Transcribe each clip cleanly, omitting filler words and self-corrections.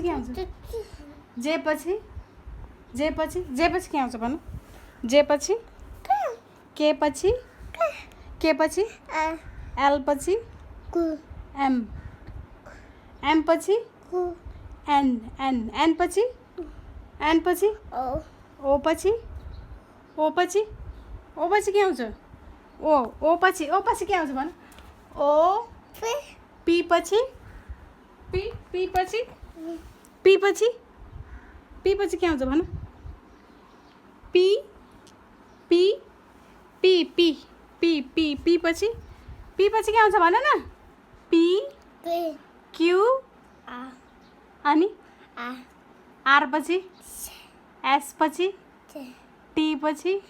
के आउँछ जे पछि के आउँछ भन्नु जे पछि के पछि एल पछि एम पछि एन पछि ओ पछि के आउँछ ओ पछि के आउँछ भन्नु ओ पी पछि के आउँछ भन्नु पी पछि के आउँछ भन न पी क्यू अनि आर पछि एस पछि टी पछि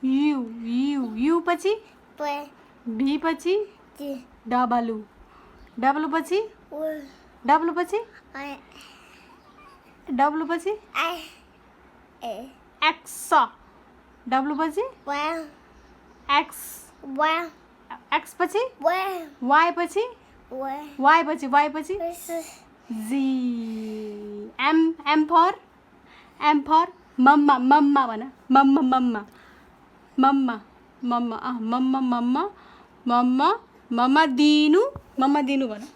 यू पछि भी पछि डब्लू पछि एक्स डब्लू पछि एक्स पछि वाई पछि जी एम फर मम्मा भन मम्मा दिनु भन